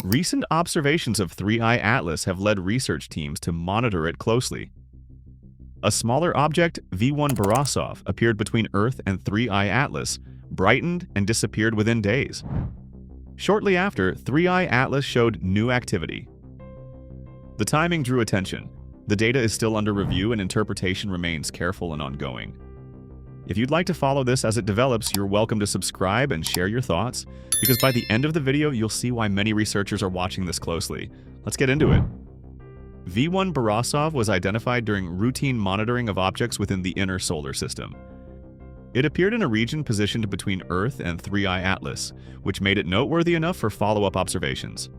Recent observations of 3I Atlas have led research teams to monitor it closely. A smaller object, V1 Borosov, appeared between Earth and 3I Atlas, brightened and disappeared within days. Shortly after, 3I Atlas showed new activity. The timing drew attention. The data is still under review and interpretation remains careful and ongoing. If you'd like to follow this as it develops, you're welcome to subscribe and share your thoughts, because by the end of the video, you'll see why many researchers are watching this closely. Let's get into it. V1 Borosov was identified during routine monitoring of objects within the inner solar system. It appeared in a region positioned between Earth and 3I Atlas, which made it noteworthy enough for follow-up observations.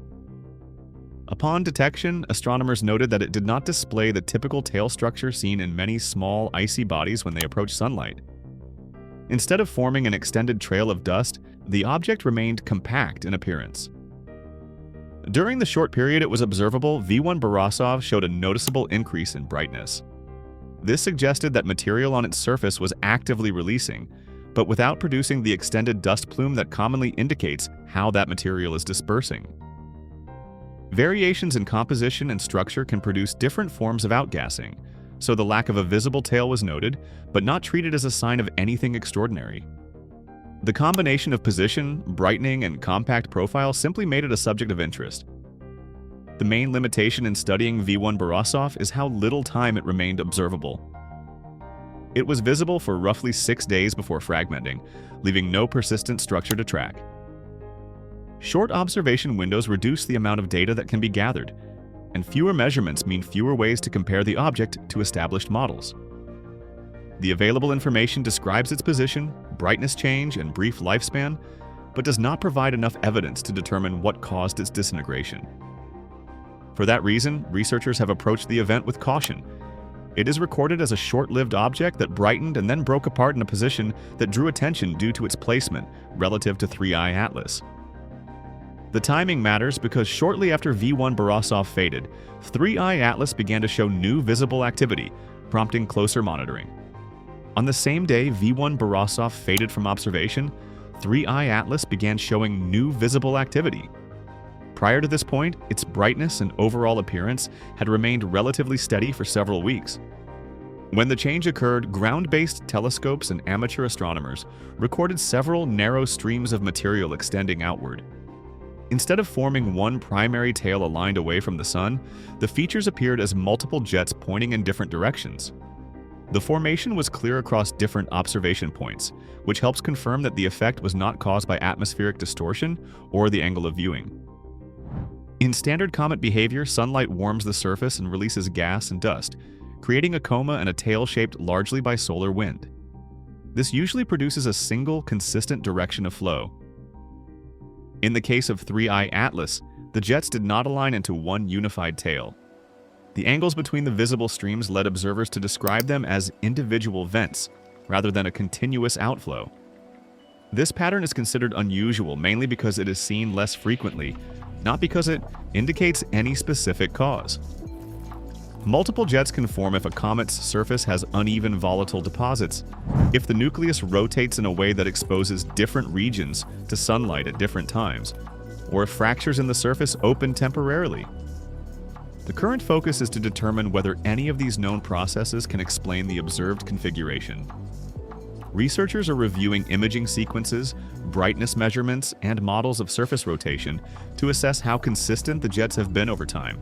Upon detection, astronomers noted that it did not display the typical tail structure seen in many small, icy bodies when they approach sunlight. Instead of forming an extended trail of dust, the object remained compact in appearance. During the short period it was observable, V1 Borosov showed a noticeable increase in brightness. This suggested that material on its surface was actively releasing, but without producing the extended dust plume that commonly indicates how that material is dispersing. Variations in composition and structure can produce different forms of outgassing, so the lack of a visible tail was noted, but not treated as a sign of anything extraordinary. The combination of position, brightening, and compact profile simply made it a subject of interest. The main limitation in studying V1 Borosov is how little time it remained observable. It was visible for roughly 6 days before fragmenting, leaving no persistent structure to track. Short observation windows reduce the amount of data that can be gathered, and fewer measurements mean fewer ways to compare the object to established models. The available information describes its position, brightness change, and brief lifespan, but does not provide enough evidence to determine what caused its disintegration. For that reason, researchers have approached the event with caution. It is recorded as a short-lived object that brightened and then broke apart in a position that drew attention due to its placement relative to 3I Atlas. The timing matters because shortly after V1 Borosov faded, 3I Atlas began to show new visible activity, prompting closer monitoring. On the same day V1 Borosov faded from observation, 3I Atlas began showing new visible activity. Prior to this point, its brightness and overall appearance had remained relatively steady for several weeks. When the change occurred, ground-based telescopes and amateur astronomers recorded several narrow streams of material extending outward. Instead of forming one primary tail aligned away from the sun, the features appeared as multiple jets pointing in different directions. The formation was clear across different observation points, which helps confirm that the effect was not caused by atmospheric distortion or the angle of viewing. In standard comet behavior, sunlight warms the surface and releases gas and dust, creating a coma and a tail shaped largely by solar wind. This usually produces a single, consistent direction of flow. In the case of 3I Atlas, the jets did not align into one unified tail. The angles between the visible streams led observers to describe them as individual vents, rather than a continuous outflow. This pattern is considered unusual mainly because it is seen less frequently, not because it indicates any specific cause. Multiple jets can form if a comet's surface has uneven volatile deposits, if the nucleus rotates in a way that exposes different regions to sunlight at different times, or if fractures in the surface open temporarily. The current focus is to determine whether any of these known processes can explain the observed configuration. Researchers are reviewing imaging sequences, brightness measurements, and models of surface rotation to assess how consistent the jets have been over time.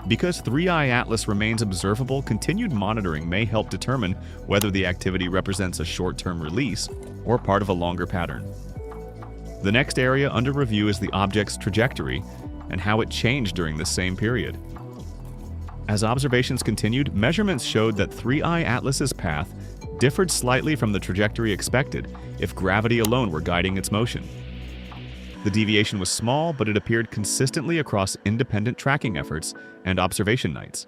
Because 3I Atlas remains observable, continued monitoring may help determine whether the activity represents a short-term release or part of a longer pattern. The next area under review is the object's trajectory and how it changed during this same period. As observations continued, measurements showed that 3I Atlas's path differed slightly from the trajectory expected if gravity alone were guiding its motion. The deviation was small, but it appeared consistently across independent tracking efforts and observation nights.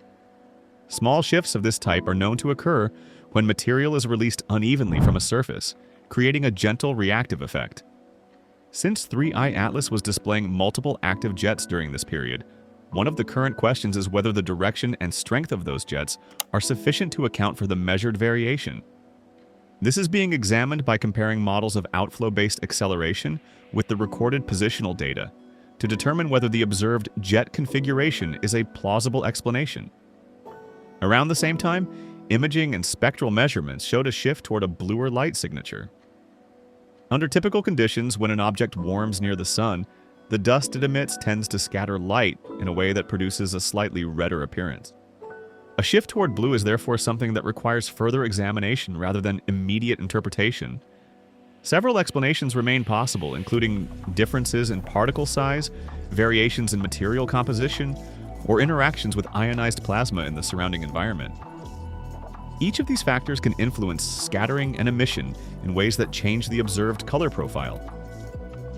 Small shifts of this type are known to occur when material is released unevenly from a surface, creating a gentle reactive effect. Since 3I Atlas was displaying multiple active jets during this period, one of the current questions is whether the direction and strength of those jets are sufficient to account for the measured variation. This is being examined by comparing models of outflow-based acceleration with the recorded positional data, to determine whether the observed jet configuration is a plausible explanation. Around the same time, imaging and spectral measurements showed a shift toward a bluer light signature. Under typical conditions, when an object warms near the sun, the dust it emits tends to scatter light in a way that produces a slightly redder appearance. A shift toward blue is therefore something that requires further examination rather than immediate interpretation. Several explanations remain possible, including differences in particle size, variations in material composition, or interactions with ionized plasma in the surrounding environment. Each of these factors can influence scattering and emission in ways that change the observed color profile.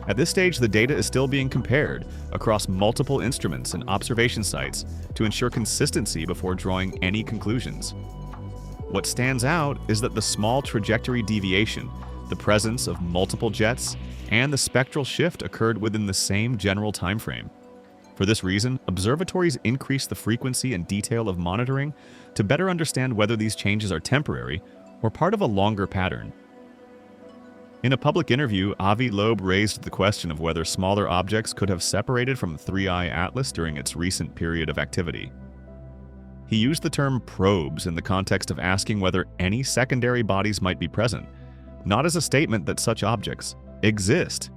At this stage, the data is still being compared across multiple instruments and observation sites to ensure consistency before drawing any conclusions. What stands out is that the small trajectory deviation, the presence of multiple jets, and the spectral shift occurred within the same general timeframe. For this reason, observatories increase the frequency and detail of monitoring to better understand whether these changes are temporary or part of a longer pattern. In a public interview, Avi Loeb raised the question of whether smaller objects could have separated from 3I Atlas during its recent period of activity. He used the term probes in the context of asking whether any secondary bodies might be present, not as a statement that such objects exist.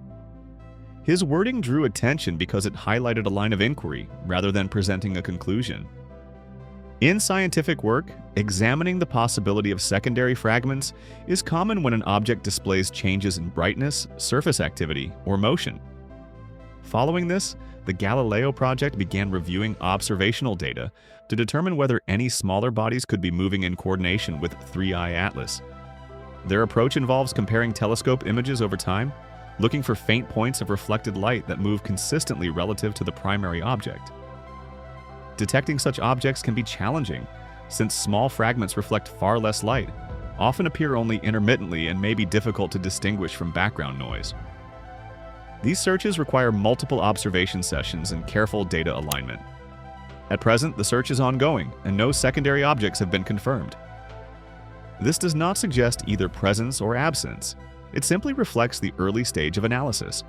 His wording drew attention because it highlighted a line of inquiry rather than presenting a conclusion. In scientific work, examining the possibility of secondary fragments is common when an object displays changes in brightness, surface activity, or motion. Following this, the Galileo project began reviewing observational data to determine whether any smaller bodies could be moving in coordination with 3I Atlas. Their approach involves comparing telescope images over time, looking for faint points of reflected light that move consistently relative to the primary object. Detecting such objects can be challenging, since small fragments reflect far less light, often appear only intermittently, and may be difficult to distinguish from background noise. These searches require multiple observation sessions and careful data alignment. At present, the search is ongoing, and no secondary objects have been confirmed. This does not suggest either presence or absence. It simply reflects the early stage of analysis.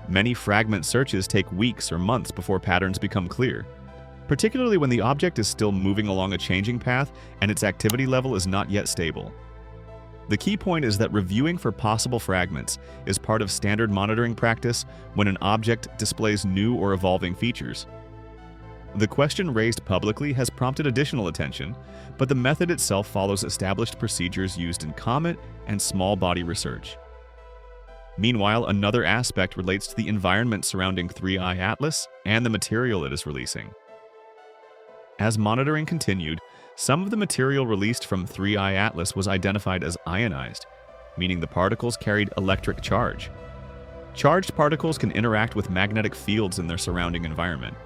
Many fragment searches take weeks or months before patterns become clear, particularly when the object is still moving along a changing path and its activity level is not yet stable. The key point is that reviewing for possible fragments is part of standard monitoring practice when an object displays new or evolving features. The question raised publicly has prompted additional attention, but the method itself follows established procedures used in comet and small body research. Meanwhile, another aspect relates to the environment surrounding 3I Atlas and the material it is releasing. As monitoring continued, some of the material released from 3I Atlas was identified as ionized, meaning the particles carried electric charge. Charged particles can interact with magnetic fields in their surrounding environment.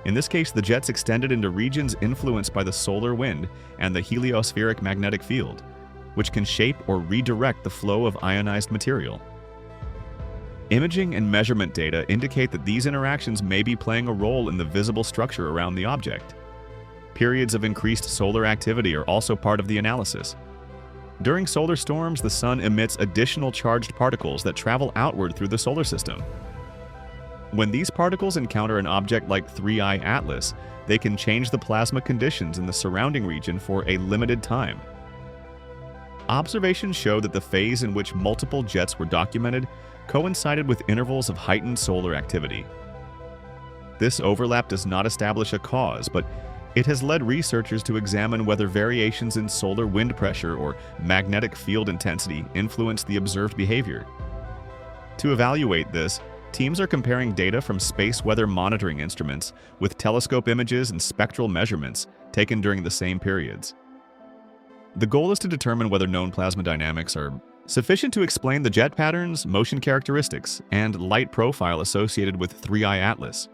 In this case, the jets extended into regions influenced by the solar wind and the heliospheric magnetic field, which can shape or redirect the flow of ionized material. Imaging and measurement data indicate that these interactions may be playing a role in the visible structure around the object. Periods of increased solar activity are also part of the analysis. During solar storms, the sun emits additional charged particles that travel outward through the solar system. When these particles encounter an object like 3I Atlas, they can change the plasma conditions in the surrounding region for a limited time. Observations show that the phase in which multiple jets were documented coincided with intervals of heightened solar activity. This overlap does not establish a cause, but it has led researchers to examine whether variations in solar wind pressure or magnetic field intensity influence the observed behavior. To evaluate this, teams are comparing data from space weather monitoring instruments with telescope images and spectral measurements taken during the same periods. The goal is to determine whether known plasma dynamics are sufficient to explain the jet patterns, motion characteristics, and light profile associated with 3I Atlas.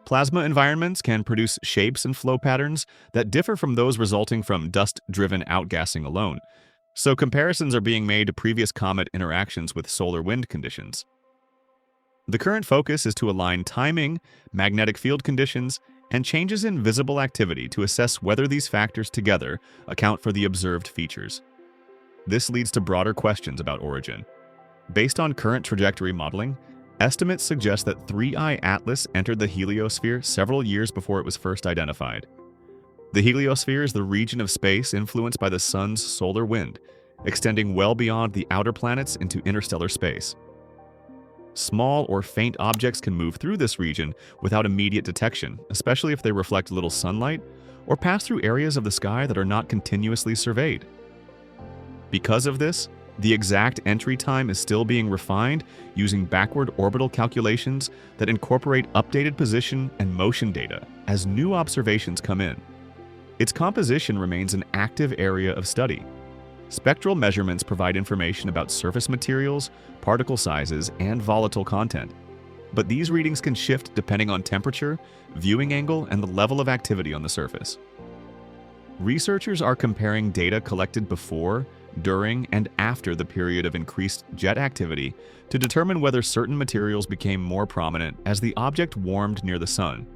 Plasma environments can produce shapes and flow patterns that differ from those resulting from dust-driven outgassing alone, so comparisons are being made to previous comet interactions with solar wind conditions. The current focus is to align timing, magnetic field conditions, and changes in visible activity to assess whether these factors together account for the observed features. This leads to broader questions about origin. Based on current trajectory modeling, estimates suggest that 3I Atlas entered the heliosphere several years before it was first identified. The heliosphere is the region of space influenced by the sun's solar wind, extending well beyond the outer planets into interstellar space. Small or faint objects can move through this region without immediate detection, especially if they reflect little sunlight or pass through areas of the sky that are not continuously surveyed. Because of this, the exact entry time is still being refined using backward orbital calculations that incorporate updated position and motion data as new observations come in. Its composition remains an active area of study. Spectral measurements provide information about surface materials, particle sizes, and volatile content. But these readings can shift depending on temperature, viewing angle, and the level of activity on the surface. Researchers are comparing data collected before, during, and after the period of increased jet activity to determine whether certain materials became more prominent as the object warmed near the sun.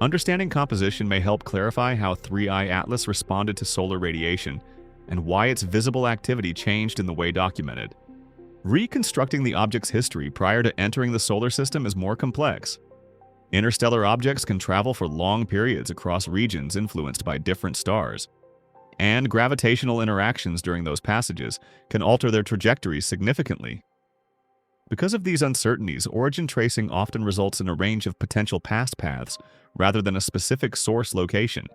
Understanding composition may help clarify how 3I Atlas responded to solar radiation and why its visible activity changed in the way documented. Reconstructing the object's history prior to entering the solar system is more complex. Interstellar objects can travel for long periods across regions influenced by different stars, and gravitational interactions during those passages can alter their trajectories significantly. Because of these uncertainties, origin tracing often results in a range of potential past paths rather than a specific source location.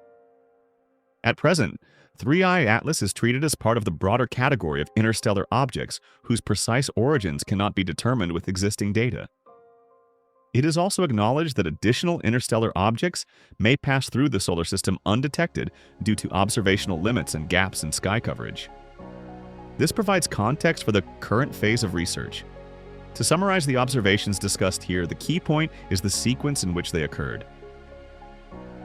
At present, 3I Atlas is treated as part of the broader category of interstellar objects whose precise origins cannot be determined with existing data. It is also acknowledged that additional interstellar objects may pass through the solar system undetected due to observational limits and gaps in sky coverage. This provides context for the current phase of research. To summarize the observations discussed here, the key point is the sequence in which they occurred.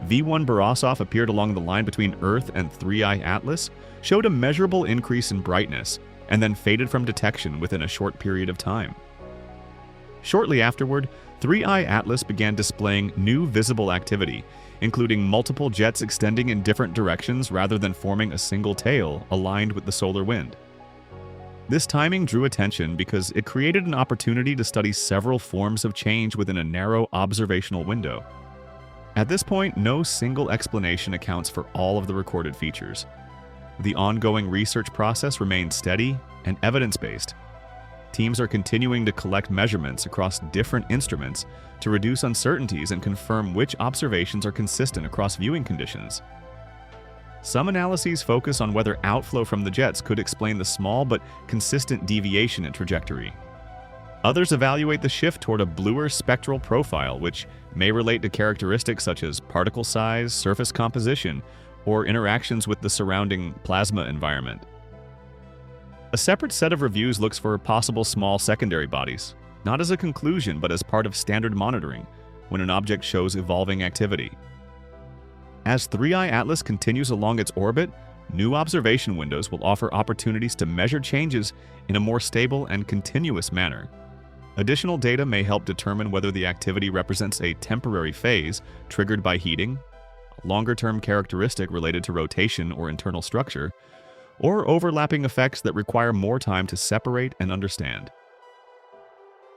V1 Borosov appeared along the line between Earth and 3I Atlas, showed a measurable increase in brightness, and then faded from detection within a short period of time. Shortly afterward, 3I Atlas began displaying new visible activity, including multiple jets extending in different directions rather than forming a single tail aligned with the solar wind. This timing drew attention because it created an opportunity to study several forms of change within a narrow observational window. At this point, no single explanation accounts for all of the recorded features. The ongoing research process remains steady and evidence-based. Teams are continuing to collect measurements across different instruments to reduce uncertainties and confirm which observations are consistent across viewing conditions. Some analyses focus on whether outflow from the jets could explain the small but consistent deviation in trajectory. Others evaluate the shift toward a bluer spectral profile, which may relate to characteristics such as particle size, surface composition, or interactions with the surrounding plasma environment. A separate set of reviews looks for possible small secondary bodies, not as a conclusion but as part of standard monitoring when an object shows evolving activity. As 3I Atlas continues along its orbit, new observation windows will offer opportunities to measure changes in a more stable and continuous manner. Additional data may help determine whether the activity represents a temporary phase triggered by heating, a longer-term characteristic related to rotation or internal structure, or overlapping effects that require more time to separate and understand.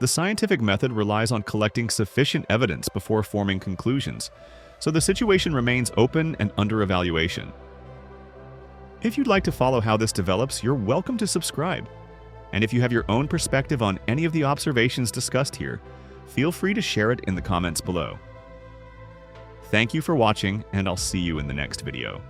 The scientific method relies on collecting sufficient evidence before forming conclusions, so the situation remains open and under evaluation. If you'd like to follow how this develops, you're welcome to subscribe. And if you have your own perspective on any of the observations discussed here, feel free to share it in the comments below. Thank you for watching, and I'll see you in the next video.